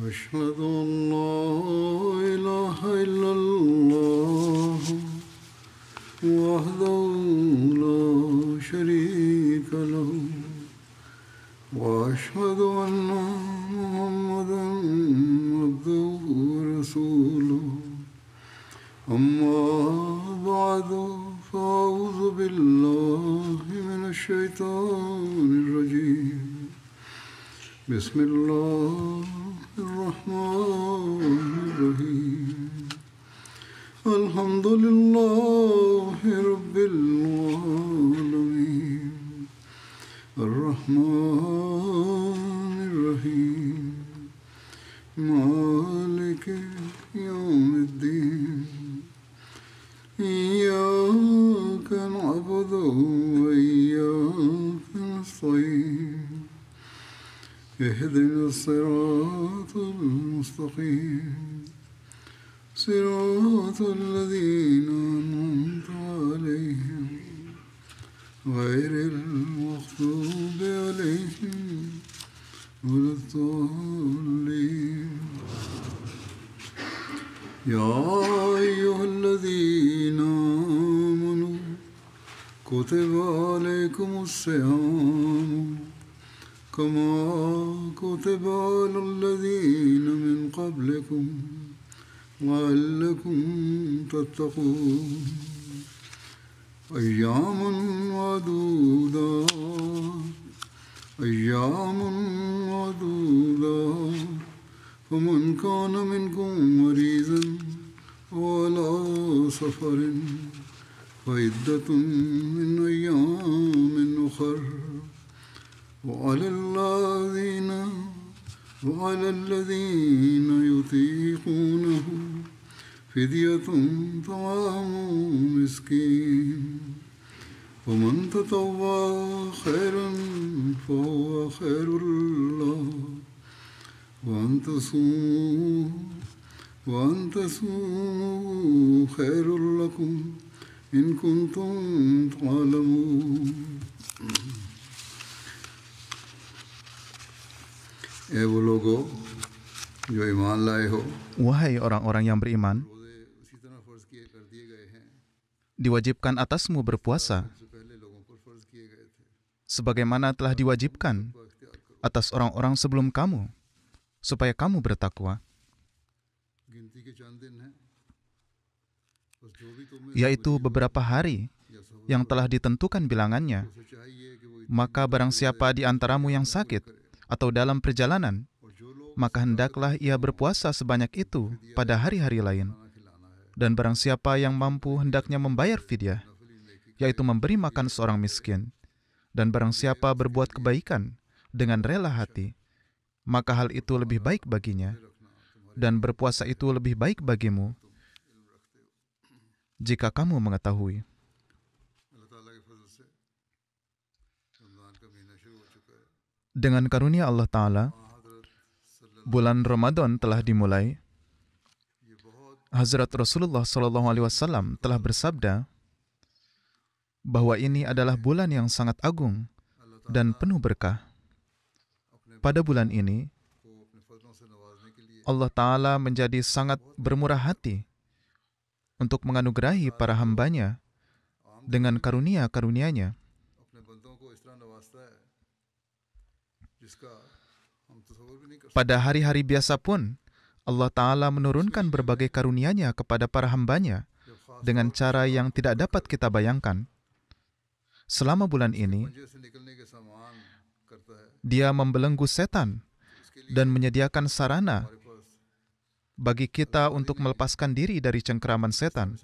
أشهد أن لا إله إلا الله وحده لا شريك له وأشهد أن محمدا عبده ورسوله أما بعد فأعوذ بالله من الشيطان الرجيم بسم الله الرحمن الرحيم الحمد لله رب العالمين الرحمن الرحيم مالك يوم الدين إياك نعبد وإياك نستعين اهدنا الصراط المستقيم صراط الذين أنعمت عليهم غير المغضوب عليهم ولا الضالين يا أيها الذين آمنوا كتب عليكم الصيام كما كتب على الذين من قبلكم لعلكم تتقون أياما معدودات فمن كان منكم مريضا وعلى سفر فعدة من أيام أخر وعلى الذين يطيقونه فدية طعام مسكين ومن تطوع خيرا فهو خير له وأن تصوموا خير لكم إن كنتم تعلمون Wahai orang-orang yang beriman, diwajibkan atasmu berpuasa, sebagaimana telah diwajibkan atas orang-orang sebelum kamu, supaya kamu bertakwa. Yaitu beberapa hari yang telah ditentukan bilangannya. Maka barang siapa di antaramu yang sakit atau dalam perjalanan, maka hendaklah ia berpuasa sebanyak itu pada hari-hari lain. Dan barang siapa yang mampu hendaknya membayar fidyah, yaitu memberi makan seorang miskin. Dan barang siapa berbuat kebaikan dengan rela hati, maka hal itu lebih baik baginya. Dan berpuasa itu lebih baik bagimu, jika kamu mengetahui. Dengan karunia Allah Ta'ala, bulan Ramadan telah dimulai. Hazrat Rasulullah SAW telah bersabda bahwa ini adalah bulan yang sangat agung dan penuh berkah. Pada bulan ini, Allah Ta'ala menjadi sangat bermurah hati untuk menganugerahi para hambanya dengan karunia-karunia-Nya. Pada hari-hari biasa pun, Allah Ta'ala menurunkan berbagai karunia-Nya kepada para hambanya dengan cara yang tidak dapat kita bayangkan. Selama bulan ini, Dia membelenggu setan dan menyediakan sarana bagi kita untuk melepaskan diri dari cengkeraman setan.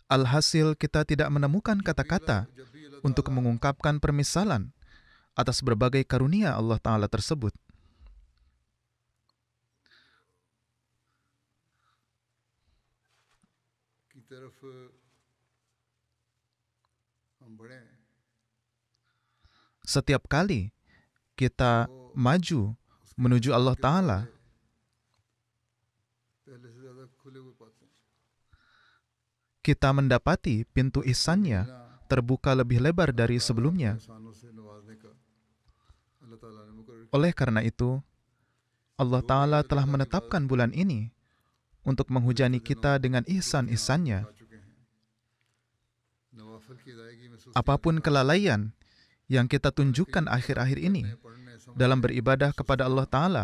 Alhasil, kita tidak menemukan kata-kata untuk mengungkapkan permisalan atas berbagai karunia Allah Ta'ala tersebut. Setiap kali kita maju menuju Allah Ta'ala, kita mendapati pintu ihsan-Nya terbuka lebih lebar dari sebelumnya. Oleh karena itu, Allah Ta'ala telah menetapkan bulan ini untuk menghujani kita dengan ihsan-ihsannya. Apapun kelalaian yang kita tunjukkan akhir-akhir ini dalam beribadah kepada Allah Ta'ala,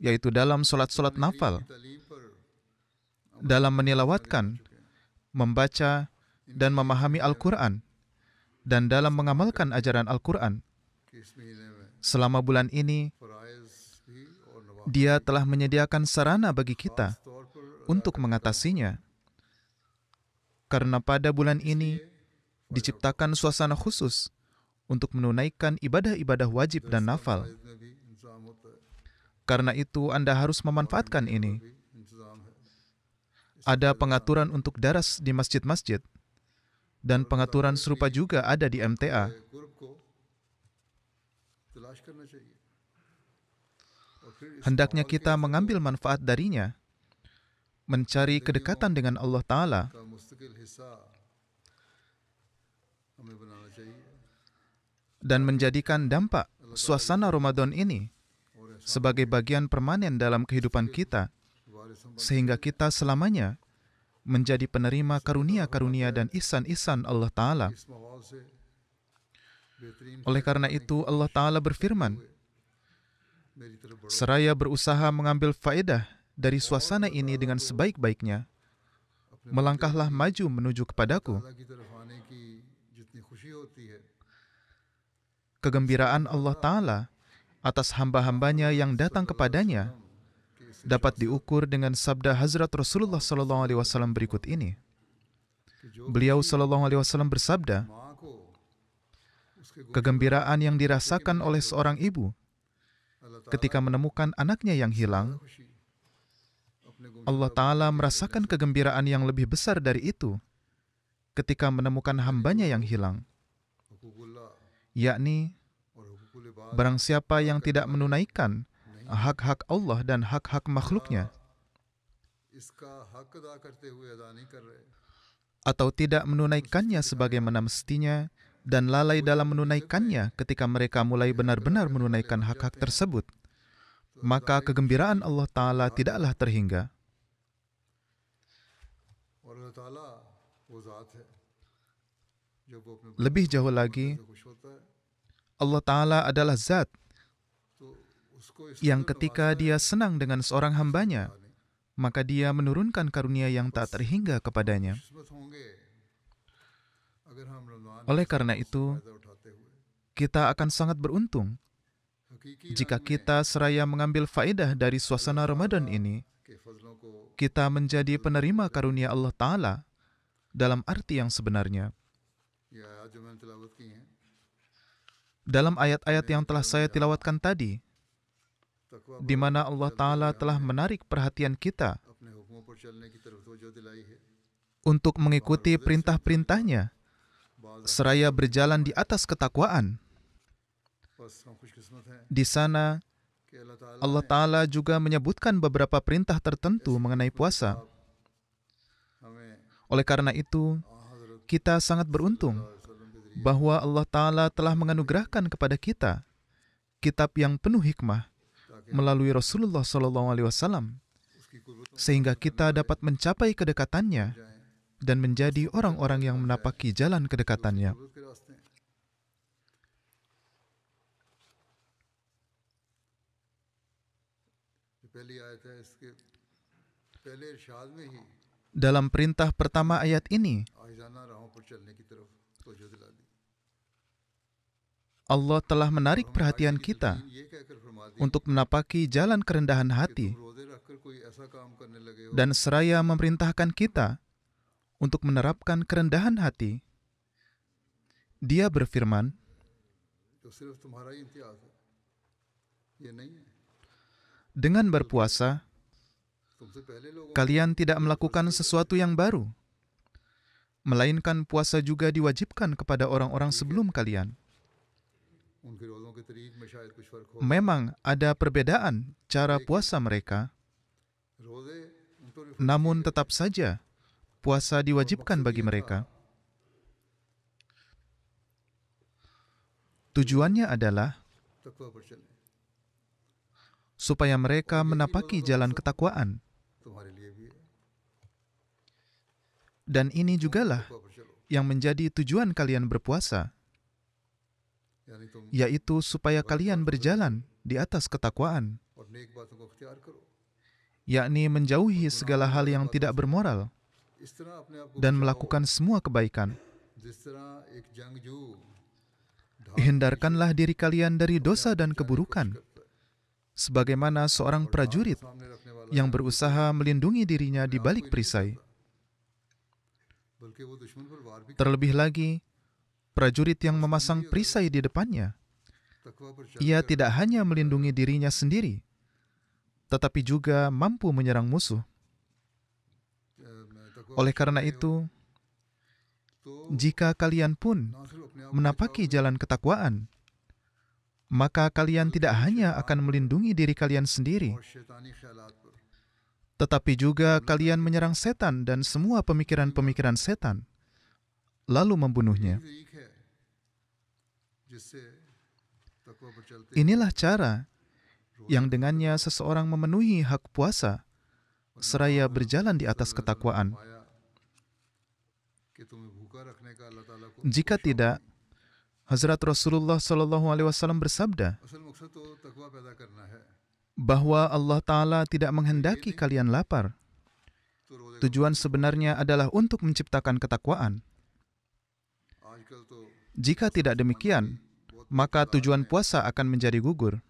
yaitu dalam solat-solat nafal, dalam menilawatkan, membaca, dan memahami Al-Quran, dan dalam mengamalkan ajaran Al-Quran. Selama bulan ini, Dia telah menyediakan sarana bagi kita untuk mengatasinya. Karena pada bulan ini diciptakan suasana khusus untuk menunaikan ibadah-ibadah wajib dan nafal. Karena itu, Anda harus memanfaatkan ini. Ada pengaturan untuk daras di masjid-masjid, dan pengaturan serupa juga ada di MTA. Hendaknya kita mengambil manfaat darinya, mencari kedekatan dengan Allah Ta'ala, dan menjadikan dampak suasana Ramadan ini sebagai bagian permanen dalam kehidupan kita, sehingga kita selamanya menjadi penerima karunia-karunia dan ihsan-ihsan Allah Ta'ala. Oleh karena itu, Allah Ta'ala berfirman, seraya berusaha mengambil faedah dari suasana ini dengan sebaik-baiknya, melangkahlah maju menuju kepadaku. Kegembiraan Allah Ta'ala atas hamba-hambanya yang datang kepadanya dapat diukur dengan sabda Hazrat Rasulullah SAW berikut ini. Beliau SAW bersabda, kegembiraan yang dirasakan oleh seorang ibu ketika menemukan anaknya yang hilang, Allah Ta'ala merasakan kegembiraan yang lebih besar dari itu ketika menemukan hambanya yang hilang, yakni barang siapa yang tidak menunaikan hak-hak Allah dan hak-hak makhluknya, atau tidak menunaikannya sebagaimana mestinya, dan lalai dalam menunaikannya ketika mereka mulai benar-benar menunaikan hak-hak tersebut, maka kegembiraan Allah Ta'ala tidaklah terhingga. Lebih jauh lagi, Allah Ta'ala adalah zat yang ketika Dia senang dengan seorang hambanya, maka Dia menurunkan karunia yang tak terhingga kepadanya. Oleh karena itu, kita akan sangat beruntung jika kita seraya mengambil faedah dari suasana Ramadan ini, kita menjadi penerima karunia Allah Ta'ala dalam arti yang sebenarnya. Dalam ayat-ayat yang telah saya tilawatkan tadi, di mana Allah Ta'ala telah menarik perhatian kita untuk mengikuti perintah-perintahnya, seraya berjalan di atas ketakwaan. Di sana, Allah Ta'ala juga menyebutkan beberapa perintah tertentu mengenai puasa. Oleh karena itu, kita sangat beruntung bahwa Allah Ta'ala telah menganugerahkan kepada kita kitab yang penuh hikmah melalui Rasulullah SAW, sehingga kita dapat mencapai kedekatannya dan menjadi orang-orang yang menapaki jalan kedekatannya. Dalam perintah pertama ayat ini, Allah telah menarik perhatian kita untuk menapaki jalan kerendahan hati dan seraya memerintahkan kita untuk menerapkan kerendahan hati. Dia berfirman, dengan berpuasa, kalian tidak melakukan sesuatu yang baru, melainkan puasa juga diwajibkan kepada orang-orang sebelum kalian. Memang ada perbedaan cara puasa mereka, namun tetap saja puasa diwajibkan bagi mereka. Tujuannya adalah supaya mereka menapaki jalan ketakwaan. तुम्हारे लिए भी है, Dan ini jugalah तकवा पर चलो, yang menjadi tujuan kalian berpuasa, यानी तुम yaitu supaya kalian berjalan di atas ketakwaan, और नेक बातों को अख्तियार करो। yakni menjauhi segala hal yang tidak bermoral इस तरह अपने आप को dan बचाओ, melakukan semua kebaikan. जिस तरह एक जंगजू Hindarkanlah diri kalian dari dosa dan keburukan, sebagaimana seorang prajurit सामने रखने वाला, yang berusaha melindungi dirinya di balik perisai. बल्कि वो दुश्मन पर वार भी Terlebih lagi, prajurit yang memasang perisai di depannya, तकवा पर चल, ia tidak hanya melindungi dirinya sendiri, tetapi juga mampu menyerang musuh. तकवा Oleh karena itu, तो jika kalian pun ना सिर्फ अपने आप menapaki jalan ketakwaan, maka kalian tidak hanya akan melindungi diri kalian sendiri, और शैतानी ख्यालात पर, tetapi juga kalian menyerang setan dan semua pemikiran-pemikiran setan, lalu membunuhnya. तरीक है जिससे तकवा पर चलते Inilah cara yang dengannya seseorang memenuhi hak puasa seraya berjalan di atas ketakwaan. पाया कि तुम्हें भूखा रखने का अल्लाह ताला को Jika tidak, Hazrat Rasulullah SAW bersabda असल मकसद तो तकवा पैदा करना है, bahwa Allah Ta'ala tidak menghendaki kalian lapar. तो रोजे Tujuan sebenarnya adalah untuk menciptakan ketakwaan. आजकल तो Jika tidak demikian, maka tujuan puasa akan menjadi gugur.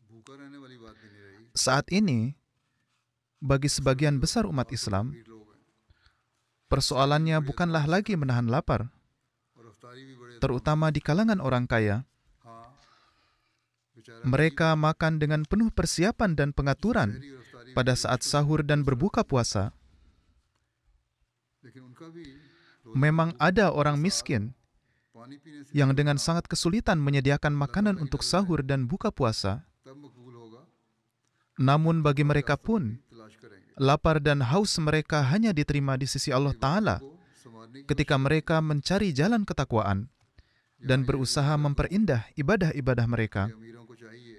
भूखा रहने वाली बात भी नहीं रही, Saat ini, bagi sebagian besar umat Islam, भीड़ लोग हैं persoalannya bukanlah lagi menahan lapar, और अफ्तारी भी बड़े, terutama di kalangan orang kaya. हाँ बेचारा Mereka makan dengan penuh persiapan dan pengaturan शहरी और अफ्तारी, pada saat sahur dan berbuka puasa. लेकिन उनका भी Memang ada orang miskin पानी पीने से yang dengan sangat kesulitan menyediakan makanan untuk sahur dan buka puasa. तब मकबूल होगा, Namun bagi mereka pun, तलाश करेंगे lapar dan haus mereka hanya diterima di sisi Allah Ta'ala को संवारने की ketika mereka mencari jalan ketakwaan dan berusaha memperindah ibadah-ibadah mereka. अमीरों को चाहिए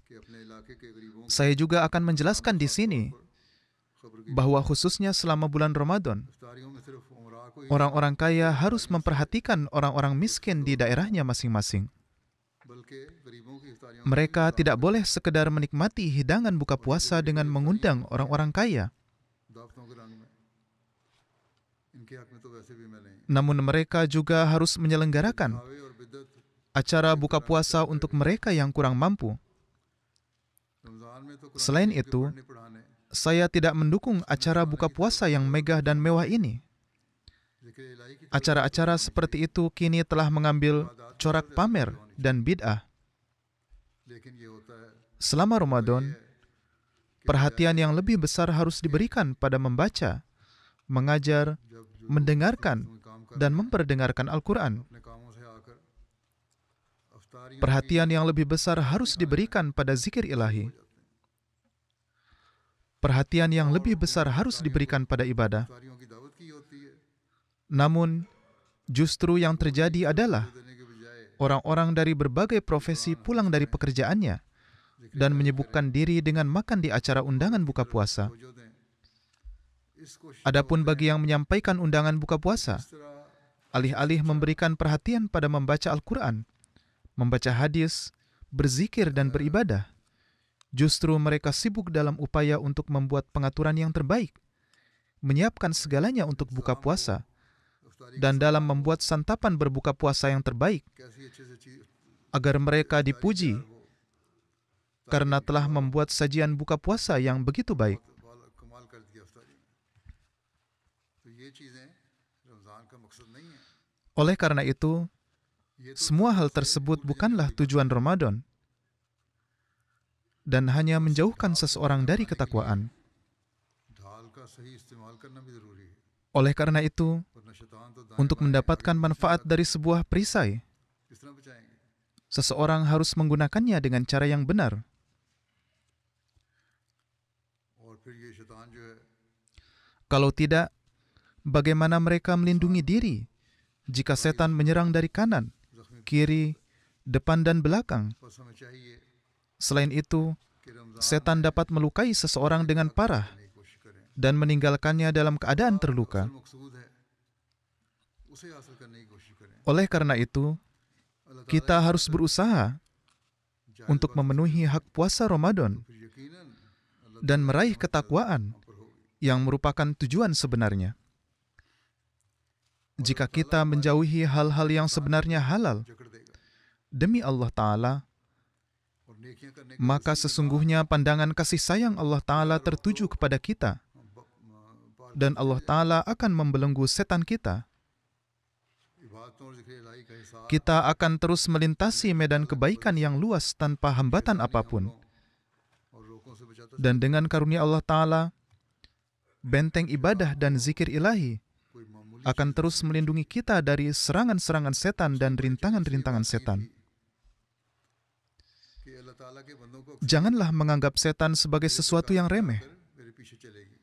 कि अपने इलाके के गरीबों Saya juga akan menjelaskan di sini खबर की bahwa khususnya selama bulan Ramadan, इफ्तारियों में सिर्फ उमरा को ही, orang-orang kaya harus memperhatikan orang-orang miskin di daerahnya masing-masing. बल्कि गरीबों की इफ्तारियों Mereka tidak boleh sekedar menikmati hidangan buka puasa dengan mengundang orang-orang kaya. दावतों के रंग में, इनके हक में तो वैसे भी मैं नहीं, Namun mereka juga harus menyelenggarakan हावे और बिद्दत acara buka puasa untuk mereka yang kurang mampu. Ramzan में तो कुरान Selain शरीफ के itu, पढ़ने पढ़ाने, saya tidak mendukung acara buka puasa yang megah dan mewah ini. जिक्र इलाही की Acara-acara seperti itu kini telah mengambil corak pamer dan bid'ah. लेकिन ये होता है Selama Ramadan, perhatian yang lebih besar harus diberikan pada membaca, mengajar, जब जो mendengarkan, तुम्हें काम कर dan memperdengarkan Al-Quran. अपने कामों से आकर अफ्तारियों Perhatian yang lebih besar harus diberikan pada zikir ilahi. Perhatian yang lebih besar harus diberikan pada ibadah. इफ्तारियों की दावत की होती है, Namun, justru yang terjadi adalah देने के बजाय orang-orang dari berbagai profesi pulang dari pekerjaannya dan menyibukkan diri dengan makan di acara undangan buka puasa. तवज्जो दें। इस कोशिश Adapun bagi yang menyampaikan undangan buka puasa, इस तरह alih-alih memberikan perhatian pada membaca Al-Quran, membaca hadis, berzikir dan beribadah, justru mereka sibuk dalam upaya untuk membuat pengaturan yang terbaik, menyiapkan segalanya untuk buka puasa, अफ्तारी dan dalam membuat santapan berbuka puasa yang terbaik, कैसी अच्छे से चीज agar mereka dipuji karena telah membuat sajian buka puasa yang begitu baik. कमाल कर दिया अफ्तारी में। तो ये चीजें रमजान का मकसद नहीं है, Oleh karena itu, semua hal tersebut bukanlah tujuan Ramadan dan hanya menjauhkan seseorang dari ketakwaan. ढाल का सही इस्तेमाल करना भी जरूरी है, Oleh karena itu, वरना शैतान तो दाएं untuk mendapatkan manfaat dari sebuah perisai, किस तरह बचाएंगे। seseorang harus menggunakannya dengan cara yang benar. और फिर ये शैतान जो है Kalau tidak, bagaimana mereka melindungi diri jika setan menyerang dari kanan, जख्मी, kiri, depan dan belakang? बस हमें चाहिए Selain itu, कि Ramzan setan dapat melukai seseorang dengan parah करने की कोशिश करें, dan meninggalkannya dalam keadaan terluka. असल मकसूद है उसे हासिल करने की कोशिश करें। Oleh karena itu, अल्लाह ताला kita harus berusaha जायज़ untuk बात memenuhi hak puasa Ramadan फिर यकीनन अल्लाह dan meraih ketakwaan हम पर होगी। yang merupakan tujuan sebenarnya. Jika kita menjauhi hal-hal yang sebenarnya halal जकड़ देगा demi Allah Ta'ala, और नेकियां करने का maka sesungguhnya pandangan kasih sayang Allah Ta'ala tertuju kepada kita पार dan Allah Ta'ala akan membelenggu setan kita. इबादतों और ज़िक्र इलाही का हिसाब Kita akan terus melintasi medan kebaikan yang luas tanpa hambatan apapun. और रोकों से बचाता Dan dengan karunia Allah Ta'ala, benteng ibadah dan zikir ilahi कोई मामूली akan terus melindungi kita dari serangan-serangan setan dan rintangan-rintangan setan. कि अल्लाह ताला के बंदों को Janganlah menganggap setan sebagai sesuatu yang remeh. मेरे पीछे चलेगी।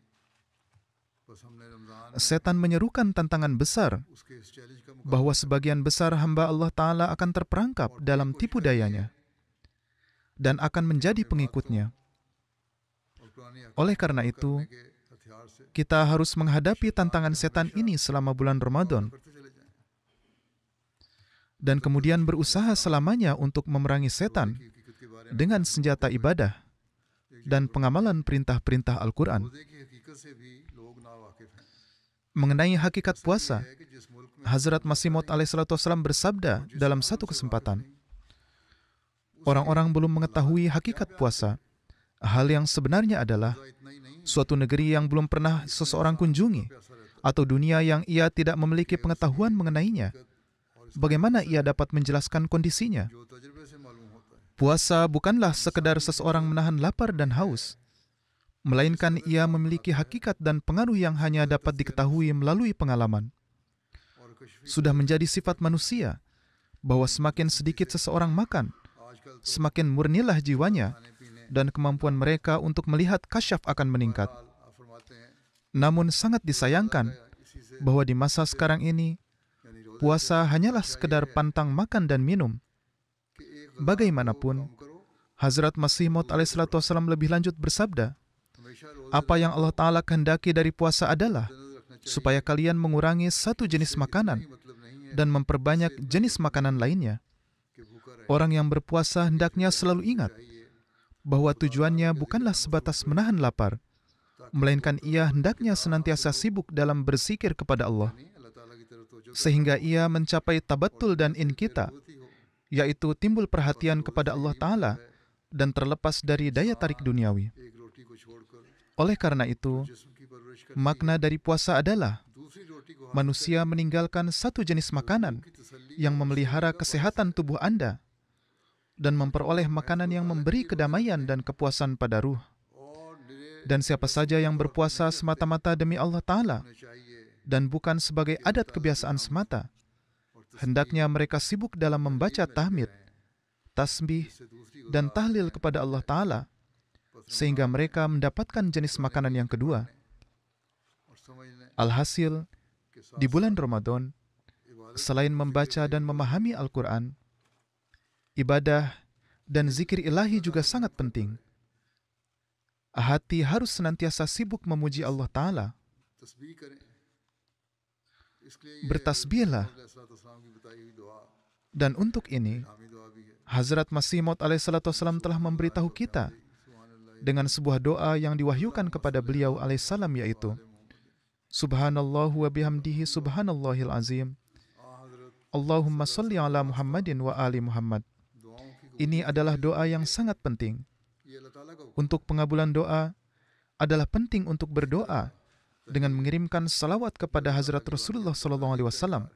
बस हमने Ramzan Setan menyerukan tantangan besar उसके इस चैलेंज का bahwa sebagian besar hamba Allah Ta'ala akan terperangkap dalam tipu dayanya dan akan menjadi pengikutnya. और पुरानी Oleh karena itu, के हथियार से kita harus menghadapi tantangan setan ini selama bulan Ramadan करते चले जाएं। dan kemudian berusaha selamanya untuk memerangi setan कि हकीकत के बारे में dengan senjata ibadah dan pengamalan perintah-perintah Al-Quran. रोज़े की हकीकत से भी लोग नावाकिफ हैं। Mengenai hakikat puasa, है कि जिस मुल्क में Hazrat Masih Maud alaihissalam bersabda dalam satu kesempatan, orang-orang belum mengetahui hakikat puasa. Hal yang sebenarnya adalah इतना ही नहीं suatu negeri yang belum pernah seseorang kunjungi atau dunia yang ia tidak memiliki pengetahuan mengenainya. Bagaimana ia dapat menjelaskan kondisinya? जो तजुर्बे से मालूम होता है। Puasa bukanlah sekedar seseorang menahan lapar dan haus, melainkan ia memiliki hakikat dan pengaruh yang hanya dapat diketahui melalui pengalaman. और कश्फ Sudah menjadi sifat manusia bahwa semakin sedikit seseorang makan, आजकल तो semakin murnilah jiwanya खाने पीने dan kemampuan mereka untuk melihat kasyaf akan meningkat. आप फरमाते हैं Namun sangat disayangkan इसी से bahwa di masa sekarang ini, यानी रोज़े puasa hanyalah sekedar pantang makan dan minum. के एक Bagaimanapun, काम करो Hazrat Masih Maud alaihissalam lebih lanjut bersabda, हमेशा रोज़े apa yang Allah Ta'ala kehendaki dari puasa adalah नजर रखना चाहिए। supaya kalian mengurangi satu jenis makanan मतलब नहीं है dan memperbanyak jenis makanan lainnya. कि भूखा रहे Orang yang berpuasa hendaknya selalu ingat bahwa tujuannya bukanlah sebatas menahan lapar, melainkan ia hendaknya senantiasa sibuk dalam berzikir kepada Allah, नहीं अल्लाह ताला की तरफ तवज्जो sehingga ia mencapai tabattul dan inkita, होती हो। yaitu timbul perhatian kepada Allah Ta'ala dan terlepas dari daya tarik duniawi. एक रोटी को छोड़कर Oleh karena itu, जिस्म की परवरिश कर makna dari puasa adalah दूसरी रोटी को manusia meninggalkan satu jenis makanan की तसल्ली yang memelihara kesehatan tubuh Anda dan memperoleh makanan yang memberi kedamaian dan kepuasan pada ruh. और निरे Dan siapa saja yang berpuasa semata-mata demi Allah Ta'ala होने चाहिए dan bukan sebagai adat kebiasaan semata, hendaknya mereka sibuk dalam membaca tahmid, tasbih, से दूसरी dan tahlil kepada Allah Ta'ala, sehingga mereka mendapatkan jenis makanan yang kedua. और समझने Alhasil, के साथ di bulan Ramadan, इबादत selain membaca dan memahami Al-Quran, ibadah dan zikir ilahi juga sangat penting. Hati harus senantiasa sibuk memuji Allah Ta'ala. तस्बीह करें। इसके लिए ये Bertasbihlah. अलैहिस्सलाम की बताई हुई दुआ Dan untuk ini, हामी दुआ भी है। Hazrat Masih Maud alaihissalam telah memberitahu kita dengan sebuah doa yang diwahyukan kepada beliau alaihissalam, yaitu Subhanallahu wa bihamdihi subhanallahil azim. Allahumma salli ala Muhammadin wa ali Muhammad. दुआओं की Ini adalah doa yang sangat penting. ये अल्लाह ताला का Untuk pengabulan doa adalah penting untuk berdoa dengan mengirimkan salawat kepada Hazrat Rasulullah SAW.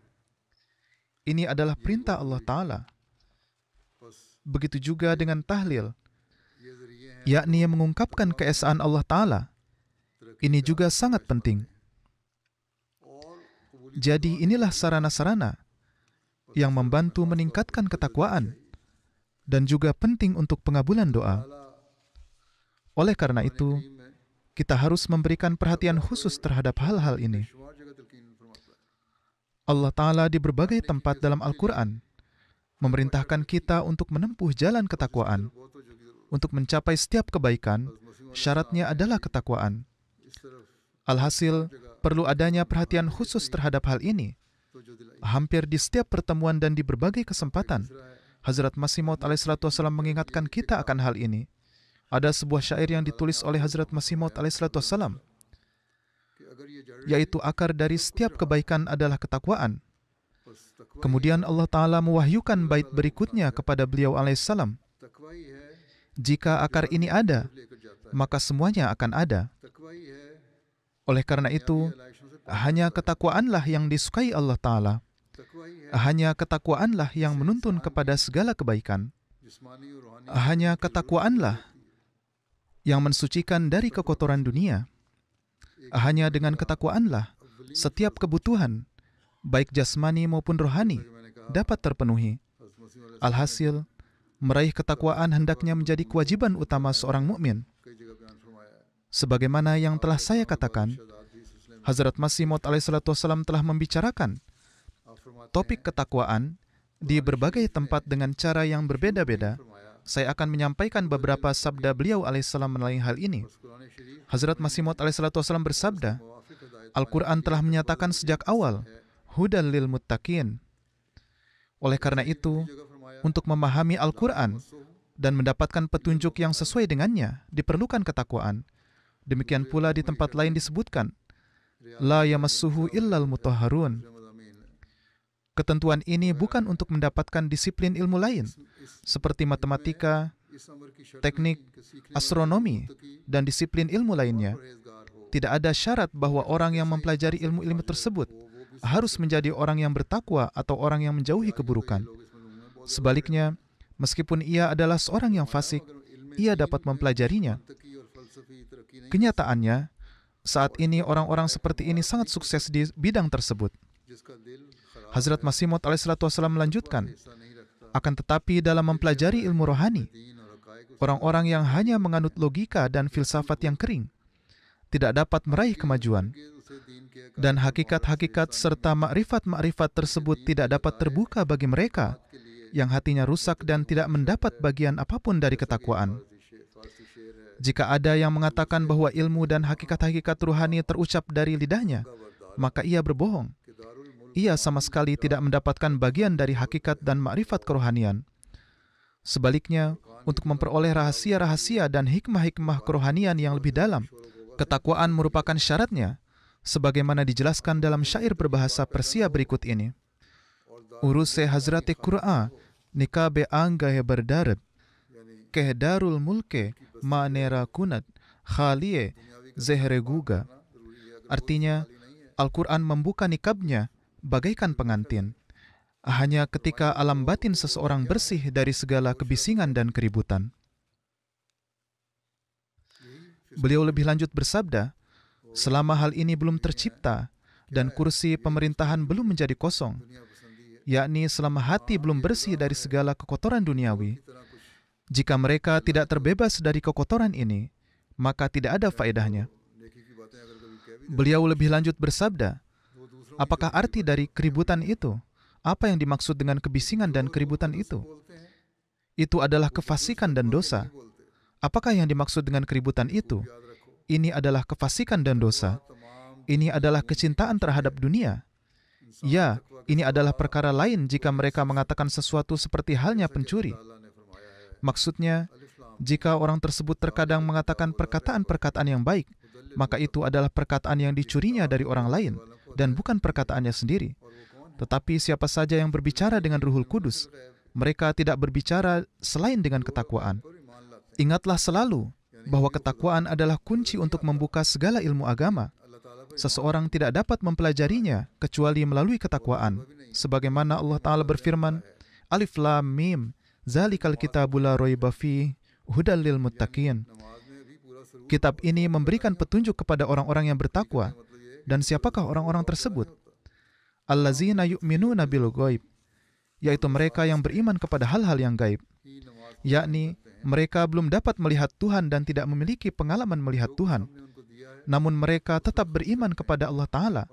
Ini adalah perintah Allah Ta'ala. बस Begitu juga dengan tahlil, ये जरिए हैं yakni yang mengungkapkan keesaan Allah Ta'ala. Ini juga sangat penting. और कबूली Jadi inilah sarana-sarana yang membantu meningkatkan ketakwaan dan juga penting untuk pengabulan doa. Oleh karena itu, में kita harus memberikan perhatian khusus terhadap hal-hal ini. शुमार जगह तलकीन फरमाता है। Allah Ta'ala di berbagai tempat dalam Al-Quran memerintahkan kita untuk menempuh jalan ketakwaan. बहुत तो जो की जरूरत Untuk mencapai setiap kebaikan, syaratnya adalah ketakwaan. Alhasil, perlu adanya perhatian khusus terhadap hal ini. Hampir di setiap pertemuan dan di berbagai kesempatan, Hazrat Masih Maud alaihissalam mengingatkan kita akan hal ini. Ada sebuah syair yang ditulis oleh Hazrat Masih Maud alaihissalam, yaitu akar dari setiap kebaikan adalah ketakwaan. Kemudian Allah Ta'ala mewahyukan bait berikutnya kepada beliau alaihissalam. Jika akar ini ada, maka semuanya akan ada. Oleh karena itu, hanya ketakwaanlah yang disukai Allah Ta'ala. Hanya ketakwaanlah yang menuntun kepada segala kebaikan. Hanya ketakwaanlah yang mensucikan dari kekotoran dunia. Hanya dengan ketakwaanlah setiap kebutuhan, baik jasmani maupun rohani, dapat terpenuhi. Alhasil, meraih ketakwaan hendaknya menjadi kewajiban utama seorang mukmin. Sebagaimana yang telah saya katakan, Hazrat Masih Maud alaihissalam telah membicarakan topik ketakwaan di berbagai tempat dengan cara yang berbeda-beda. Saya akan menyampaikan beberapa sabda beliau alaihissalam melalui hal ini. Hazrat Masih Maud alaihissalam bersabda, Al-Quran telah menyatakan sejak awal, Hudal lil muttaqin. Oleh karena itu, untuk memahami Al-Quran dan mendapatkan petunjuk yang sesuai dengannya, diperlukan ketakwaan. Demikian pula di tempat lain disebutkan, La yamassuhu illal mutahharun. Ketentuan ini bukan untuk mendapatkan disiplin ilmu lain, seperti matematika, teknik, astronomi, dan disiplin ilmu lainnya. Tidak ada syarat bahwa orang yang mempelajari ilmu-ilmu tersebut harus menjadi orang yang bertakwa atau orang yang menjauhi keburukan. Sebaliknya, meskipun ia adalah seorang yang fasik, ia dapat mempelajarinya. Kenyataannya, saat ini orang-orang seperti ini sangat sukses di bidang tersebut. Hazrat Masih Maud alaihissalam melanjutkan, akan tetapi dalam mempelajari ilmu rohani, orang-orang yang hanya menganut logika dan filsafat yang kering tidak dapat meraih kemajuan, dan hakikat-hakikat serta makrifat-makrifat tersebut tidak dapat terbuka bagi mereka yang hatinya rusak dan tidak mendapat bagian apapun dari ketakwaan. Jika ada yang mengatakan bahwa ilmu dan hakikat-hakikat ruhani terucap dari lidahnya, maka ia berbohong. Ia sama sekali tidak mendapatkan bagian dari hakikat dan makrifat kerohanian. Sebaliknya, untuk memperoleh rahasia-rahasia dan hikmah-hikmah kerohanian yang lebih dalam, ketakwaan merupakan syaratnya, sebagaimana dijelaskan dalam syair berbahasa Persia berikut ini. Uruse Hazrati Qur'a nikabe anggahe berdarat, kehdarul mulke manera kunat khaliye zehre guga. Artinya, Al-Quran membuka nikabnya bagaikan pengantin. Hanya ketika alam batin seseorang bersih dari segala kebisingan dan keributan. Beliau lebih lanjut bersabda, selama hal ini belum tercipta dan kursi pemerintahan belum menjadi kosong, yakni selama hati belum bersih dari segala kekotoran duniawi, jika mereka tidak terbebas dari kekotoran ini, maka tidak ada faedahnya. Beliau lebih lanjut bersabda, apakah arti dari keributan itu? Apa yang dimaksud dengan kebisingan dan keributan itu? Itu adalah kefasikan dan dosa. Apakah yang dimaksud dengan keributan itu? Ini adalah kefasikan dan dosa. Ini adalah kecintaan terhadap dunia. Ya, ini adalah perkara lain jika mereka mengatakan sesuatu seperti halnya pencuri. Maksudnya, jika orang tersebut terkadang mengatakan perkataan-perkataan yang baik, maka itu adalah perkataan yang dicurinya dari orang lain dan bukan perkataannya sendiri. Tetapi siapa saja yang berbicara dengan Ruhul Kudus, mereka tidak berbicara selain dengan ketakwaan. Ingatlah selalu bahwa ketakwaan adalah kunci untuk membuka segala ilmu agama. Seseorang tidak dapat mempelajarinya kecuali melalui ketakwaan. Sebagaimana Allah Ta'ala berfirman, Alif Lam Mim, Zalikal kitabul la raiba fihi, hudal lil muttaqin. Kitab ini memberikan petunjuk kepada orang-orang yang bertakwa. Dan siapakah orang-orang tersebut? Allazina yu'minuna bil ghaib, yaitu mereka yang beriman kepada hal-hal yang gaib. Yakni, mereka belum dapat melihat Tuhan dan tidak memiliki pengalaman melihat Tuhan. Namun mereka tetap beriman kepada Allah Ta'ala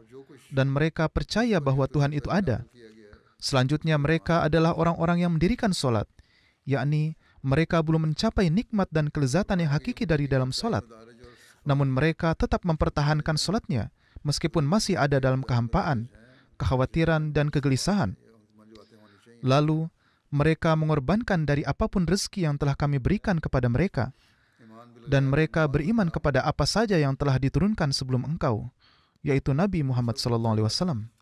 dan mereka percaya bahwa Tuhan itu ada. Selanjutnya mereka adalah orang-orang yang mendirikan solat, yakni mereka belum mencapai nikmat dan kelezatan yang hakiki dari dalam solat, namun mereka tetap mempertahankan solatnya meskipun masih ada dalam kehampaan, kekhawatiran, dan kegelisahan. Lalu, mereka mengorbankan dari apapun rezeki yang telah kami berikan kepada mereka, dan mereka beriman kepada apa saja yang telah diturunkan sebelum engkau, yaitu Nabi Muhammad SAW.